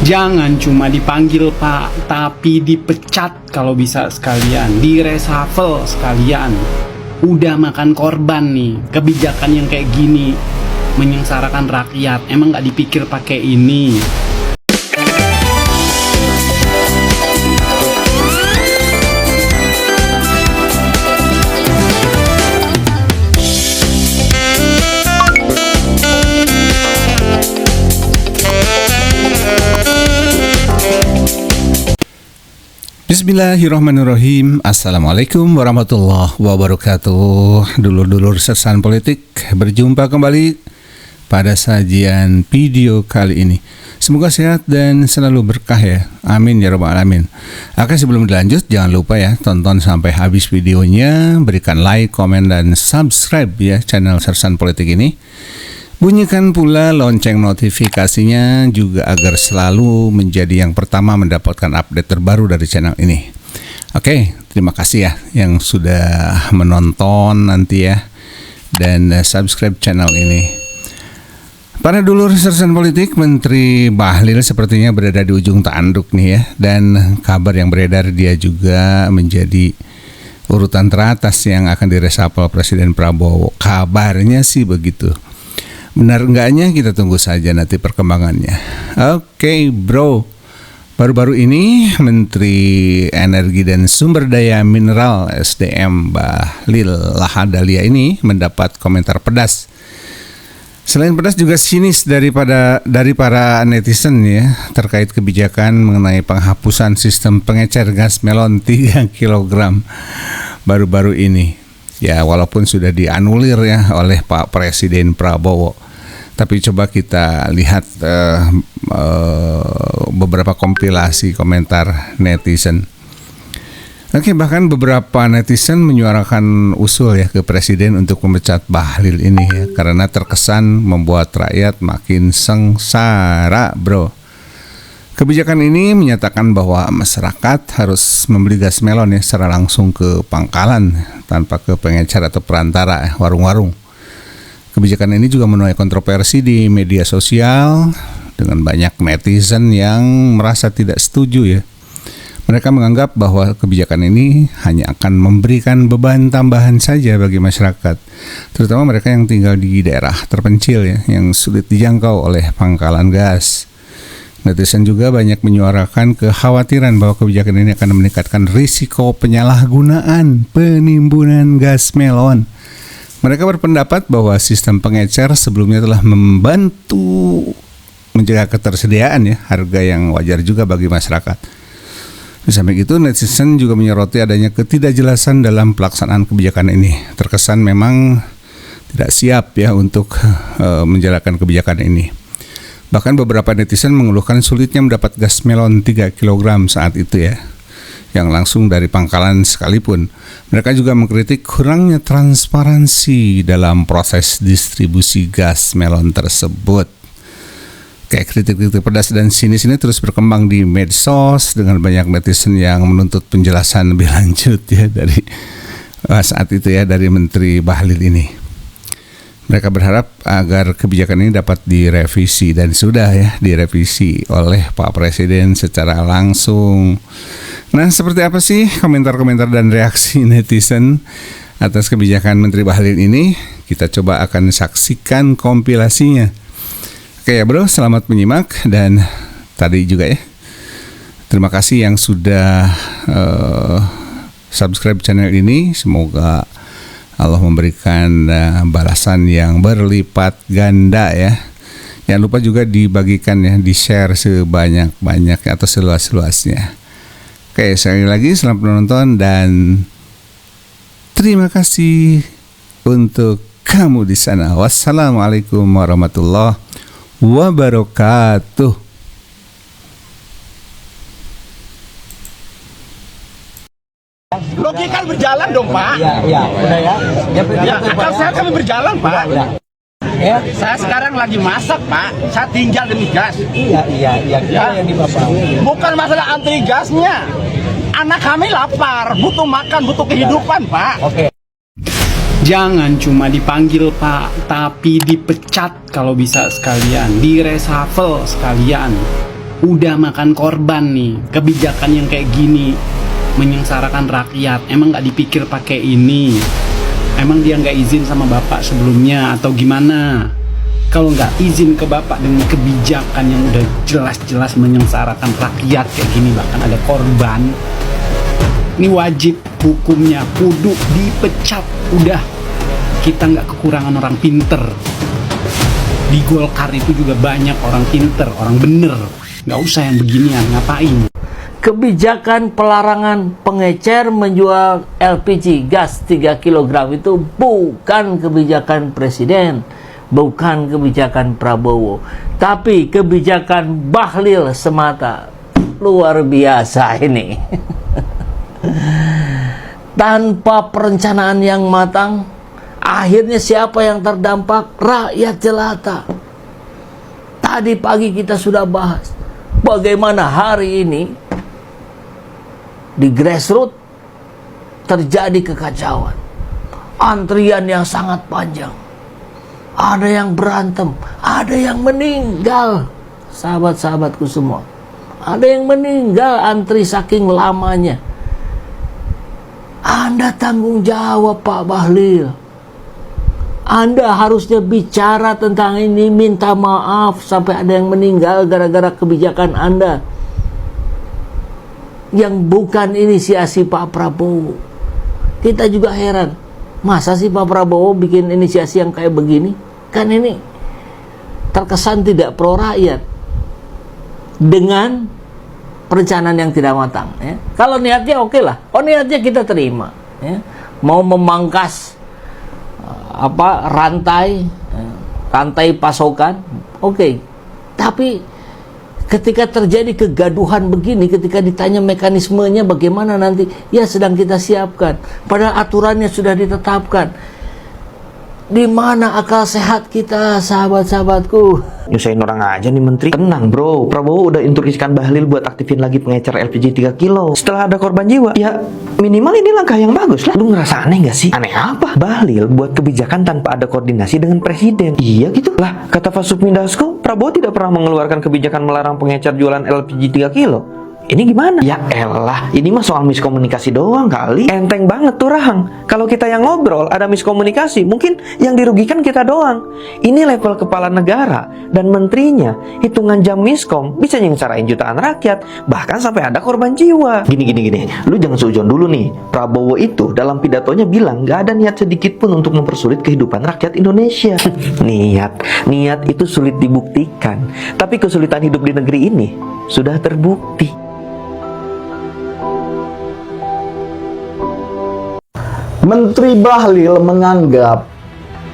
Jangan cuma dipanggil Pak, tapi dipecat kalau bisa sekalian, direshuffle sekalian. Udah makan korban nih, kebijakan yang kayak gini menyengsarakan rakyat. Emang nggak dipikir pakai ini? Bismillahirrahmanirrahim. Assalamualaikum warahmatullahi wabarakatuh. Dulur-dulur sersan politik, berjumpa kembali pada sajian video kali ini. Semoga sehat dan selalu berkah ya. Amin ya rabbal alamin. Oke, sebelum dilanjut jangan lupa ya, tonton sampai habis videonya, berikan like, komen, dan subscribe ya channel sersan politik ini. Bunyikan pula lonceng notifikasinya juga agar selalu menjadi yang pertama mendapatkan update terbaru dari channel ini. Oke, terima kasih ya yang sudah menonton nanti ya dan subscribe channel ini. Para dulur sersan politik, Menteri Bahlil sepertinya berada di ujung tanduk nih ya, dan kabar yang beredar dia juga menjadi urutan teratas yang akan direshuffle Presiden Prabowo. Kabarnya sih begitu. Benar enggaknya kita tunggu saja nanti perkembangannya. Oke bro, baru-baru ini Menteri Energi dan Sumber Daya Mineral SDM Bahlil Lahadalia ini mendapat komentar pedas. Selain pedas juga sinis dari para netizen ya, terkait kebijakan mengenai penghapusan sistem pengecer gas melon 3 kg baru-baru ini. Ya, walaupun sudah dianulir ya oleh Pak Presiden Prabowo. Tapi coba kita lihat beberapa kompilasi komentar netizen. Oke, bahkan beberapa netizen menyuarakan usul ya ke Presiden untuk memecat Bahlil ini ya, karena terkesan membuat rakyat makin sengsara, bro. Kebijakan ini menyatakan bahwa masyarakat harus membeli gas melon ya secara langsung ke pangkalan tanpa ke pengecer atau perantara warung-warung. Kebijakan ini juga menuai kontroversi di media sosial dengan banyak netizen yang merasa tidak setuju ya. Mereka menganggap bahwa kebijakan ini hanya akan memberikan beban tambahan saja bagi masyarakat, terutama mereka yang tinggal di daerah terpencil ya, yang sulit dijangkau oleh pangkalan gas. Netizen juga banyak menyuarakan kekhawatiran bahwa kebijakan ini akan meningkatkan risiko penyalahgunaan penimbunan gas melon. Mereka berpendapat bahwa sistem pengecer sebelumnya telah membantu menjaga ketersediaan ya, harga yang wajar juga bagi masyarakat. Di samping itu, netizen juga menyoroti adanya ketidakjelasan dalam pelaksanaan kebijakan ini. Terkesan memang tidak siap ya untuk menjalankan kebijakan ini. Bahkan beberapa netizen mengeluhkan sulitnya mendapat gas melon 3 kg saat itu ya, yang langsung dari pangkalan sekalipun. Mereka juga mengkritik kurangnya transparansi dalam proses distribusi gas melon tersebut. Kayak kritik-kritik pedas dan sinis ini terus berkembang di medsos dengan banyak netizen yang menuntut penjelasan lebih lanjut ya dari saat itu ya dari Menteri Bahlil ini. Mereka berharap agar kebijakan ini dapat direvisi dan sudah ya direvisi oleh Pak Presiden secara langsung. Nah, seperti apa sih komentar-komentar dan reaksi netizen atas kebijakan Menteri Bahlil ini? Kita coba akan saksikan kompilasinya. Oke ya bro, selamat menyimak dan tadi juga ya, terima kasih yang sudah subscribe channel ini. Semoga Allah memberikan balasan yang berlipat ganda ya. Jangan lupa juga dibagikan ya, di-share sebanyak-banyak atau seluas-luasnya. Oke, sekali lagi selamat menonton dan terima kasih untuk kamu di sana. Wassalamualaikum warahmatullahi wabarakatuh. Logika berjalan dong, Pak. Iya, udah ya. Akal sehat kami berjalan, Pak. Ya. Saya sekarang lagi masak, Pak. Saya tinggal demi gas. Iya. Yang di Bapak. Bukan masalah antri gasnya. Anak kami lapar, butuh makan, butuh kehidupan, Pak. Oke. Jangan cuma dipanggil Pak, tapi dipecat kalau bisa sekalian, direshuffle sekalian. udah makan korban nih. Kebijakan yang kayak gini menyengsarakan rakyat. Emang nggak dipikir pakai ini? Emang dia nggak izin sama bapak sebelumnya atau gimana? Kalau nggak izin ke bapak dengan kebijakan yang udah jelas-jelas menyengsarakan rakyat kayak gini, bahkan ada korban, ini wajib hukumnya kudu dipecat. Udah, kita nggak kekurangan orang pinter. Di Golkar itu juga banyak orang pinter, orang bener. Nggak usah yang beginian, ngapain? Kebijakan pelarangan pengecer menjual LPG gas 3 kg itu bukan kebijakan Presiden, bukan kebijakan Prabowo, tapi kebijakan Bahlil semata. Luar biasa ini. Tanpa perencanaan yang matang, akhirnya siapa yang terdampak? Rakyat jelata. Tadi pagi kita sudah bahas bagaimana hari ini di grassroots terjadi kekacauan, antrian yang sangat panjang, ada yang berantem, ada yang meninggal, sahabat-sahabatku semua, ada yang meninggal antri saking lamanya. Anda tanggung jawab, Pak Bahlil. Anda harusnya bicara tentang ini, minta maaf sampai ada yang meninggal gara-gara kebijakan Anda yang bukan inisiasi Pak Prabowo. Kita juga heran, masa sih Pak Prabowo bikin inisiasi yang kayak begini? Kan ini terkesan tidak pro rakyat dengan perencanaan yang tidak matang, ya. Kalau niatnya oke lah, niatnya kita terima, ya. Mau memangkas rantai pasokan, oke. Tapi ketika terjadi kegaduhan begini, ketika ditanya mekanismenya bagaimana nanti, ya sedang kita siapkan. Padahal aturannya sudah ditetapkan. Di mana akal sehat kita, sahabat-sahabatku? Nyusahin orang aja nih menteri. Tenang bro, Prabowo udah instruksikan Bahlil buat aktifin lagi pengecer LPG 3 kilo. Setelah ada korban jiwa, ya minimal ini langkah yang bagus lah. Lu ngerasa aneh gak sih? Aneh apa? Bahlil buat kebijakan tanpa ada koordinasi dengan presiden. Iya gitu lah, kata Pak Sukmi Dasko, Prabowo tidak pernah mengeluarkan kebijakan melarang pengecer jualan LPG 3 kilo. Ini gimana? Ya elah, ini mah soal miskomunikasi doang kali. Enteng banget tuh Rahang. Kalau kita yang ngobrol ada miskomunikasi, mungkin yang dirugikan kita doang. Ini level kepala negara dan menterinya, hitungan jam miskom bisa nyengsarain jutaan rakyat, bahkan sampai ada korban jiwa. Gini. Lu jangan seujon dulu nih. Prabowo itu dalam pidatonya bilang gak ada niat sedikit pun untuk mempersulit kehidupan rakyat Indonesia. Niat itu sulit dibuktikan. Tapi kesulitan hidup di negeri ini sudah terbukti. Menteri Bahlil menganggap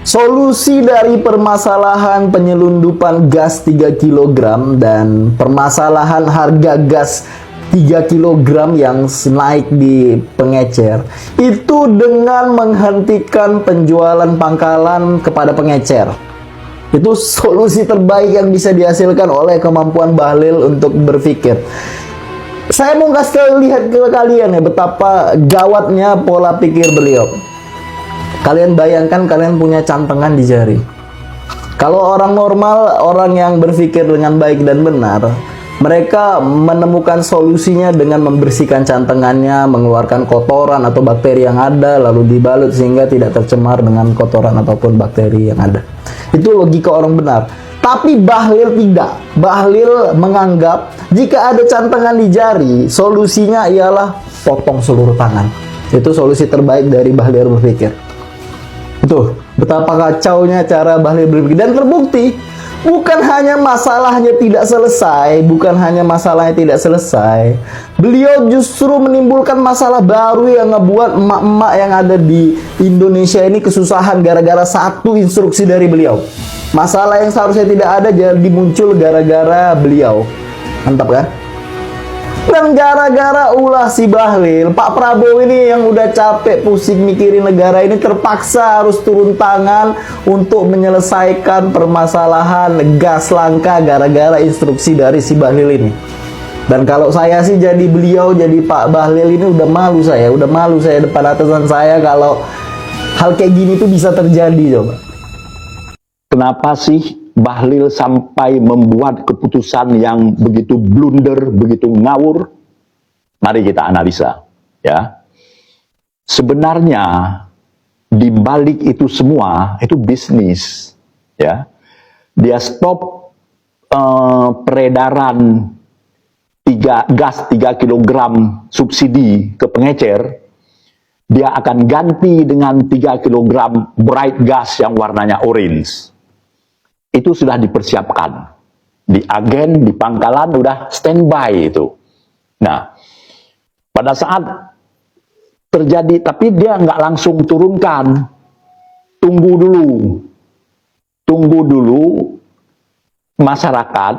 solusi dari permasalahan penyelundupan gas 3 kg dan permasalahan harga gas 3 kg yang naik di pengecer itu dengan menghentikan penjualan pangkalan kepada pengecer. Itu solusi terbaik yang bisa dihasilkan oleh kemampuan Bahlil untuk berpikir. Saya mau kasih lihat ke kalian ya betapa gawatnya pola pikir beliau. Kalian bayangkan kalian punya cantengan di jari. Kalau orang normal, orang yang berpikir dengan baik dan benar, mereka menemukan solusinya dengan membersihkan cantengannya, mengeluarkan kotoran atau bakteri yang ada, lalu dibalut sehingga tidak tercemar dengan kotoran ataupun bakteri yang ada. Itu logika orang benar. Tapi Bahlil tidak. Bahlil menganggap jika ada cantengan di jari, solusinya ialah potong seluruh tangan. Itu solusi terbaik dari Bahlil berpikir. Tuh, betapa kacaunya cara Bahlil berpikir. Dan terbukti, bukan hanya masalahnya tidak selesai, beliau justru menimbulkan masalah baru yang ngebuat emak-emak yang ada di Indonesia ini kesusahan gara-gara satu instruksi dari beliau. Masalah yang seharusnya tidak ada jadi muncul gara-gara beliau. Mantap kan? Dan gara-gara ulah si Bahlil, Pak Prabowo ini yang udah capek pusing mikirin negara ini terpaksa harus turun tangan untuk menyelesaikan permasalahan gas langka gara-gara instruksi dari si Bahlil ini. Dan kalau saya sih jadi beliau, jadi Pak Bahlil ini udah malu saya depan atasan saya kalau hal kayak gini tuh bisa terjadi coba. Kenapa sih Bahlil sampai membuat keputusan yang begitu blunder, begitu ngawur? Mari kita analisa, ya. Sebenarnya di balik itu semua itu bisnis, ya. Dia stop peredaran gas 3 kg subsidi ke pengecer. Dia akan ganti dengan 3 kg bright gas yang warnanya orange. Itu sudah dipersiapkan. Di agen, di pangkalan, udah standby itu. Nah, pada saat terjadi, tapi dia nggak langsung turunkan. Tunggu dulu masyarakat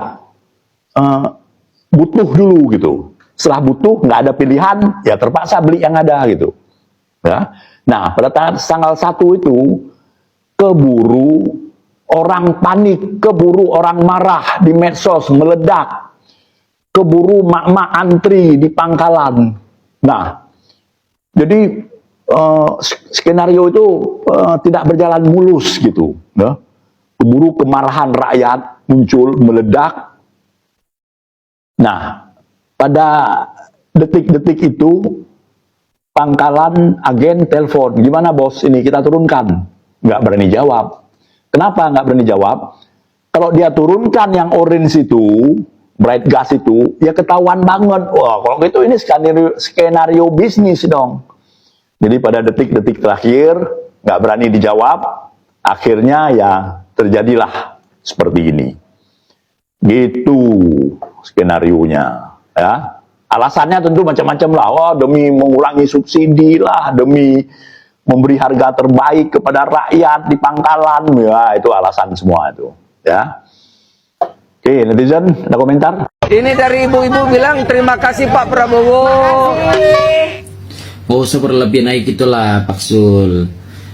butuh dulu gitu. Setelah butuh, nggak ada pilihan, ya terpaksa beli yang ada gitu. Ya. Nah, pada tanggal 1 itu keburu orang panik, keburu orang marah di medsos, meledak, keburu mak-mak antri di pangkalan. Nah, jadi skenario itu tidak berjalan mulus gitu. Ya. Keburu kemarahan rakyat muncul, meledak. Nah, pada detik-detik itu pangkalan agen telepon, gimana bos ini kita turunkan? Nggak berani jawab. Kenapa nggak berani jawab? Kalau dia turunkan yang orange itu, bright gas itu, ya ketahuan banget. Wah, kalau gitu ini skenario bisnis dong. Jadi pada detik-detik terakhir, nggak berani dijawab, akhirnya ya terjadilah seperti ini. Gitu skenarionya. Ya. Alasannya tentu macam-macam lah. Oh, demi mengurangi subsidi lah, demi memberi harga terbaik kepada rakyat di pangkalan, ya itu alasan semua itu, ya. Oke, netizen ada komentar? Ini dari ibu-ibu bilang terima kasih Pak Prabowo. Oh, seberlebih naik itulah Pak Sul.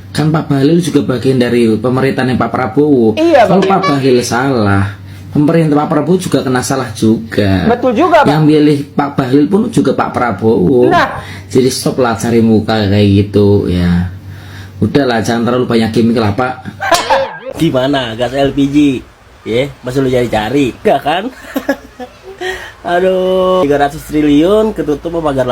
Kan Pak Bahlil juga bagian dari pemerintahan Pak Prabowo. Iya, kalau Pak Bahlil salah, pemerintah Pak Prabowo juga kena salah juga. Betul juga, Pak. Yang milih Pak Bahlil pun juga Pak Prabowo. Nah. Jadi stop lah cari muka kayak gitu ya. Udahlah, jangan terlalu banyak gimmick lah Pak. Gimana gas LPG? Ya, masih lu cari-cari, enggak kan? Aduh, 300 triliun ketutup sama pagar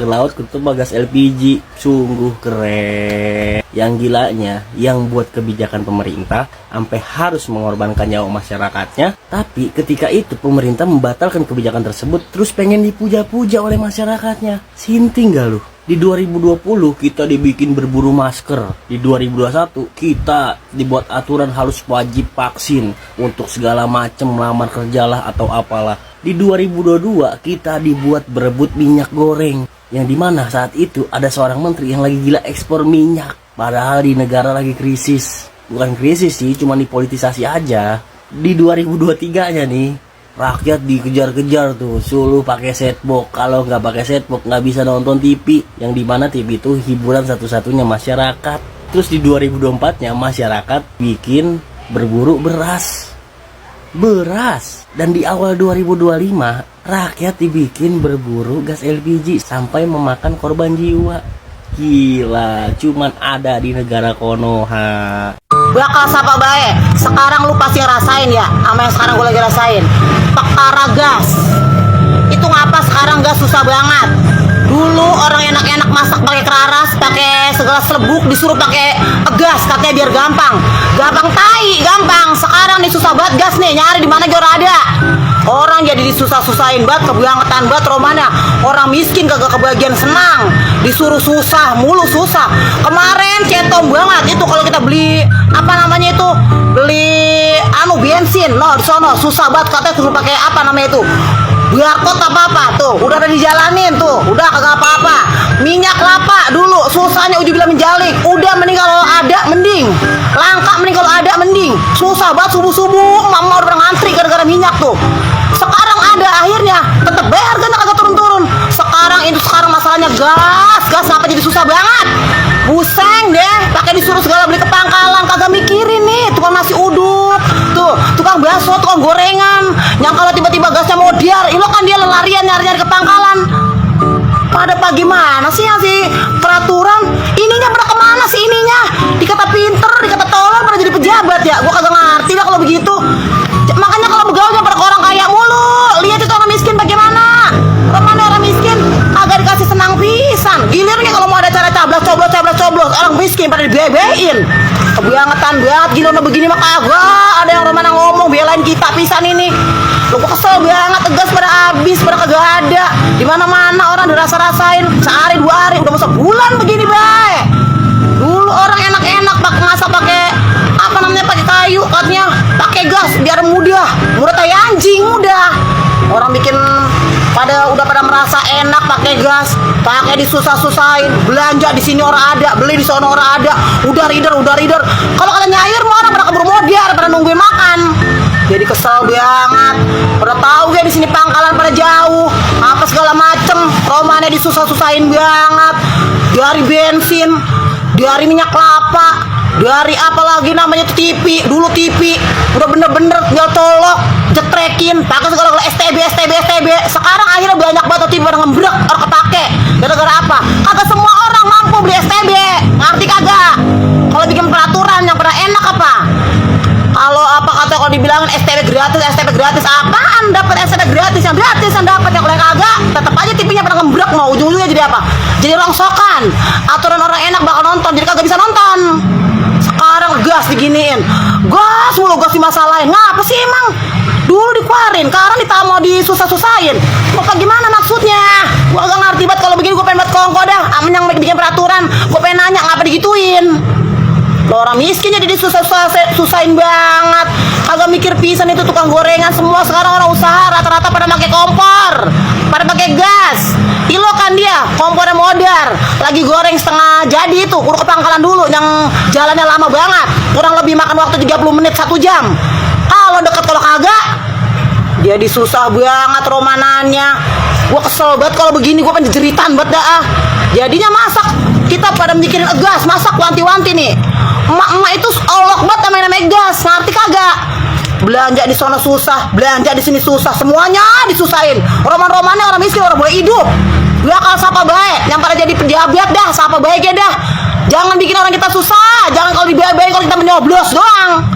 laut ketutup sama gas LPG. Sungguh keren. Yang gilanya, yang buat kebijakan pemerintah sampai harus mengorbankan nyawa masyarakatnya. Tapi ketika itu pemerintah membatalkan kebijakan tersebut, terus pengen dipuja-puja oleh masyarakatnya. Sinting gak lu? Di 2020 kita dibikin berburu masker. Di 2021 kita dibuat aturan harus wajib vaksin untuk segala macam, melamar kerjalah atau apalah. Di 2022 kita dibuat berebut minyak goreng, yang dimana saat itu ada seorang menteri yang lagi gila ekspor minyak, padahal di negara lagi krisis. Bukan krisis sih, cuma dipolitisasi aja. Di 2023 nya nih, rakyat dikejar-kejar tuh, suruh pakai setbox. Kalau nggak pakai setbox nggak bisa nonton TV, yang dimana TV itu hiburan satu-satunya masyarakat. Terus di 2024 nya masyarakat bikin berburu beras. Dan di awal 2025 rakyat dibikin berburu gas LPG sampai memakan korban jiwa. Gila, cuman ada di negara Konoha. Bakal sapa bae. Sekarang lu pasti ngerasain ya, sama yang sekarang gue lagi rasain. Perkara gas. Itu ngapa sekarang gas susah banget. Dulu orang enak-enak masak pakai keraras, pakai segala selebuk, disuruh pakai gas katanya biar gampang. Gampang tai, gampang. Sekarang nih susah banget gas nih, nyari di mana juga ada. Orang jadi disusah-susahin banget, kebangetan banget romanya. Orang miskin kagak kebagian senang, disuruh susah, mulu susah. Kemarin cetong banget itu kalau kita beli apa namanya itu, beli bensin, no di sono susah banget katanya suruh pakai apa namanya itu, barcode apa tuh, udah ada dijalanin tuh, udah kagak apa-apa. Minyak kelapa dulu susahnya uji bilang menjalik, udah mending kalau ada mending, langka mending kalau ada mending, susah banget subuh-subuh mama udah ngantri gara-gara minyak tuh. Sekarang ada akhirnya tetep bayar harganya kagak turun-turun. Sekarang masalahnya gas apa jadi susah banget. Buseng deh, pakai disuruh segala beli ke pangkalan, kagak mikirin nih tukang nasi uduk, tuh tukang bakso, tukang gorengan, yang kalau tiba-tiba gasnya mau diar, ilo kan dia larian nyari-nyari ke pangkalan. Pada pagi mana sih peraturan ininya pada kemana sih ininya? Dikata pinter, dikata tolol, pada jadi pejabat. pejabat ya? Gua kagak ngerti dah kalau begitu. Makanya kalau begaulnya pada orang kaya mulu. Lihat itu orang miskin bagaimana? Orang miskin agak dikasih senang pisan. Gilirnya kalau mau ada cara coblos, orang miskin pada dibebein. Kebangetan banget gila udah begini mah kagak ada yang romana ngomong belain kita pisan ini. Lu gua kesel banget, tegas pada habis, pada kagak ada. Di mana-mana orang dirasa-rasain sehari 2 hari udah masa bulan begini bae. Dulu orang enak-enak masak pakai apa namanya, pakai kayu, katanya pakai gas biar mudah kayak anjing mudah. Orang bikin udah pada merasa enak pakai gas, pakai disusah-susahin, belanja di sini orang ada, beli di sana orang ada, udah reader. Kalau kalian nyair mau orang pada keburu modar, pada nungguin makan. Jadi kesel banget. Pada tahu gak di sini pangkalan pada jauh, apa segala macem, romannya disusah-susahin banget. Dari bensin, dari minyak kelapa, dari apa lagi namanya tuh TV, dulu TV udah bener-bener tinggal colok, jetrekin, pakai segala STB. Sekarang akhirnya banyak banget TV pada ngembrek, orang kepake. Gara-gara apa? Kagak semua orang mampu beli STB, ngerti kagak? Kalau bikin peraturan yang pada enak apa? Kalau apa kata kalau dibilangin STB gratis apaan? Dapat STB gratis yang dapat yang kagak, tetap aja TV-nya pada ngembrek, mau ujung-ujungnya jadi apa? Jadi rongsokan. Aturan orang enak bakal nonton, jadi kagak bisa nonton. Sekarang gas diginiin, gas dimasalahin. Ngapa sih emang? Dulu dikeluarin, sekarang ditamo disusah-susahin. Mau gimana maksudnya? Gua gak ngerti banget kalau begini. Gua pengen buat kongko dah. Amin yang bikin peraturan. Gua pengen nanya ngapa digituin. Lo orang miskin jadi disusah-susahin banget. Kagak mikir pisan itu tukang gorengan semua sekarang orang usaha rata-rata pada pakai kompor, pada pakai gas. Ilo kan dia kompornya modar, lagi goreng setengah jadi itu udah ke pangkalan dulu yang jalannya lama banget, kurang lebih makan waktu 30 menit 1 jam. Kalau deket, kalau kagak dia disusah banget romanannya. Gua kesel banget kalau begini, gua pengen jeritan banget dah. Jadinya masak kita pada mikirin gas, masak wanti-wanti nih. Emak-emak itu olok banget namanya gas, ngerti kagak? Belanja di sana susah, belanja di sini susah, semuanya disusahin. Roman-romannya orang miskin orang boleh hidup. Gua kalau sapa baik, yang pada jadi pejabat dah, sapa baik ya dah. Jangan bikin orang kita susah, jangan kalau dibayain kalau kita menyoblos doang.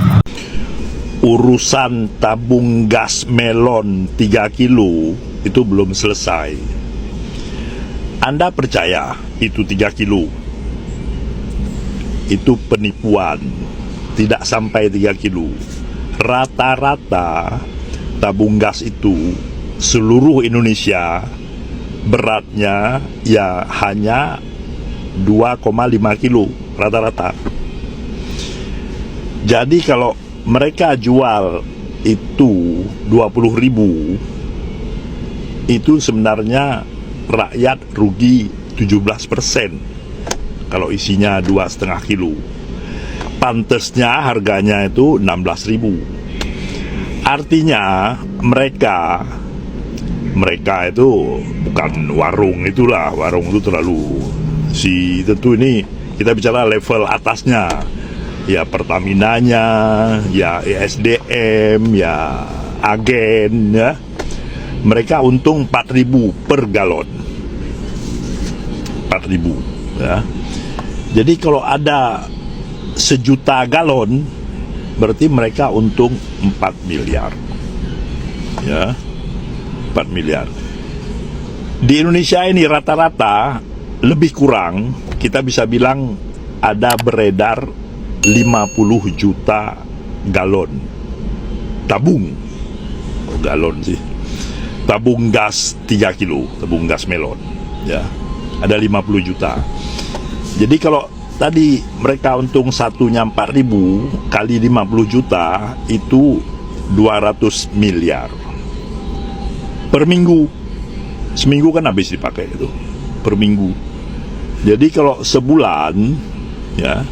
Urusan tabung gas melon 3 kilo itu belum selesai. Anda percaya itu 3 kilo? Itu penipuan, tidak sampai 3 kilo. Rata-rata tabung gas itu seluruh Indonesia beratnya ya hanya 2,5 kilo rata-rata. Jadi kalau mereka jual itu 20.000, itu sebenarnya rakyat rugi 17% kalau isinya 2,5 kilo. Pantesnya harganya itu 16.000. Artinya mereka itu bukan warung itulah, warung itu terlalu tentu ini kita bicara level atasnya, ya Pertaminanya, ya ESDM, ya agen, ya mereka untung 4.000 per galon, 4.000 ya. Jadi kalau ada 1 juta galon berarti mereka untung 4 miliar ya, 4 miliar. Di Indonesia ini rata-rata lebih kurang kita bisa bilang ada beredar 50 juta galon tabung tabung gas 3 kilo, tabung gas melon ya, ada 50 juta. Jadi kalau tadi mereka untung satunya 4.000 kali 50 juta itu 200 miliar per minggu. Seminggu kan habis dipakai itu per minggu. Jadi kalau sebulan ya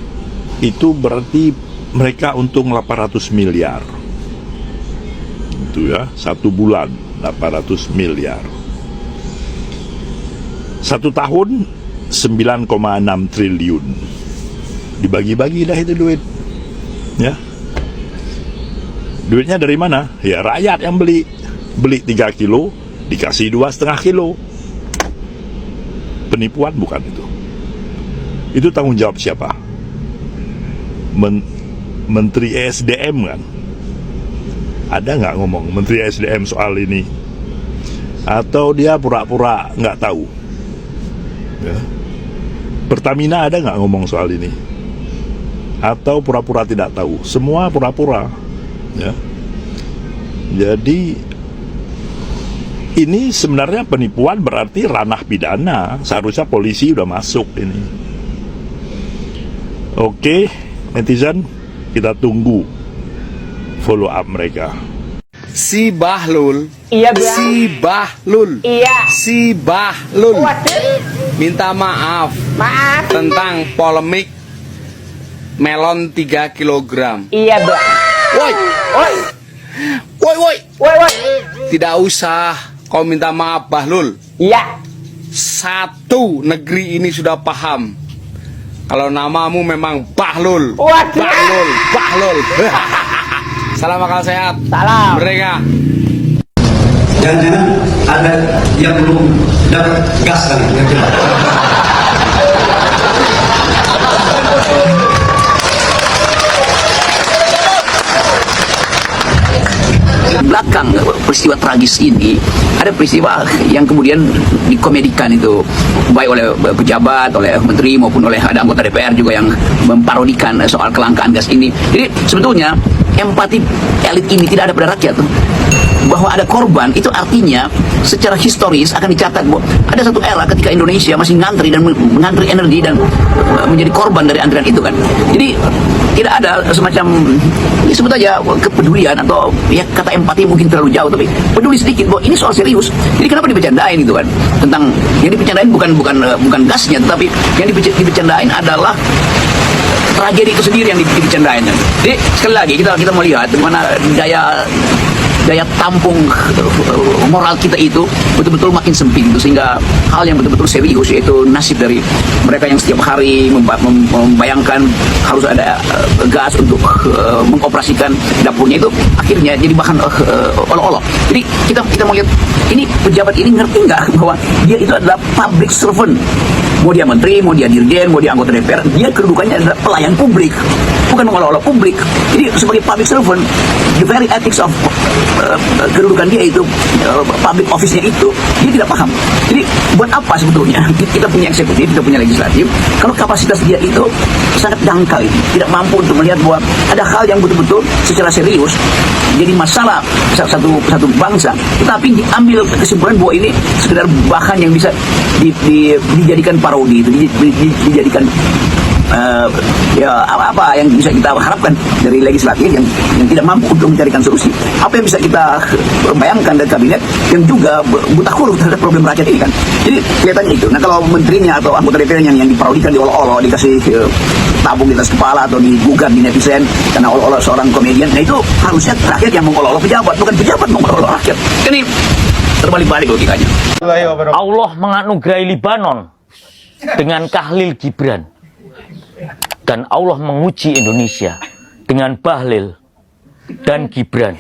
itu berarti mereka untung 800 miliar. Itu ya, 1 bulan 800 miliar. 1 tahun 9,6 triliun. Dibagi-bagi dah itu duit. Ya. Duitnya dari mana? Ya rakyat yang beli. Beli 3 kilo dikasih 2,5 kilo. Penipuan bukan itu? Itu tanggung jawab siapa? Menteri ESDM kan? Ada nggak ngomong Menteri ESDM soal ini? Atau dia pura-pura nggak tahu? Ya. Pertamina ada nggak ngomong soal ini? Atau pura-pura tidak tahu? Semua pura-pura. Ya. Jadi ini sebenarnya penipuan, berarti ranah pidana. Seharusnya polisi udah masuk ini. Oke, netizen, kita tunggu follow up mereka. Si Bahlul, Iya, Bang. si Bahlul, Iya. si Bahlul Waduh. minta maaf Maaf. tentang polemik melon 3 kilogram. Iya, Bang. Woi, Woi. woi, woi, Woi, woi. tidak usah kau minta maaf Bahlul. Iya. Satu negeri ini sudah paham kalau namamu memang Bahlul. Waduh. Bahlul, Bahlul. Salam akal sehat. Salam. Mereka. Jangan-jangan ada yang belum dapat gas kali. Belakang peristiwa tragis ini ada peristiwa yang kemudian dikomedikan itu baik oleh pejabat, oleh menteri maupun oleh ada anggota DPR juga yang memparodikan soal kelangkaan gas ini. Jadi sebetulnya empati elit ini tidak ada pada rakyat. Bahwa ada korban itu artinya secara historis akan dicatat bahwa ada satu era ketika Indonesia masih ngantri dan mengantri energi dan menjadi korban dari antrian itu kan. Jadi tidak ada semacam ini sebut aja kepedulian atau ya kata empati mungkin terlalu jauh, tapi peduli sedikit bahwa ini soal serius. Jadi kenapa dibecandain itu kan? Tentang yang dibecandain bukan gasnya, tetapi yang dibecandain adalah tragedi itu sendiri yang dibecandain. Jadi sekali lagi kita melihat bagaimana daya tampung moral kita itu betul-betul makin sempit gitu, sehingga hal yang betul-betul serius yaitu nasib dari mereka yang setiap hari membayangkan harus ada gas untuk mengoperasikan dapurnya itu akhirnya jadi bahan olok-olok. Jadi kita mau lihat ini pejabat ini ngerti nggak bahwa dia itu adalah public servant, mau dia menteri, mau dia dirjen, mau dia anggota DPR, dia kedudukannya adalah pelayan publik, bukan mengolok-olok publik. Jadi sebagai public servant, the very ethics of kedudukan dia itu public office-nya itu dia tidak paham. Jadi buat apa sebetulnya kita punya eksekutif, kita punya legislatif kalau kapasitas dia itu sangat dangkal, tidak mampu untuk melihat bahwa ada hal yang betul-betul secara serius jadi masalah satu bangsa, tetapi diambil kesimpulan bahwa ini sekedar bahan yang bisa dijadikan parodi, itu dijadikan ya apa yang bisa kita harapkan dari legislatif yang tidak mampu untuk mencarikan solusi. Apa yang bisa kita bayangkan dari kabinet yang juga buta huruf terhadap problem rakyat ini kan. Jadi kelihatannya itu. Nah kalau menterinya atau anggota DPR yang diparodikan, diolok-olok, dikasih tabung di atas kepala atau digugat di netizen karena olok-olok seorang komedian, nah itu harusnya rakyat yang mengolok-olok pejabat, bukan pejabat mengolok-olok rakyat. Ini terbalik-balik logikanya. Allah menganugerahi Libanon dengan Kahlil Gibran. Dan Allah menguji Indonesia dengan Bahlil dan Gibran.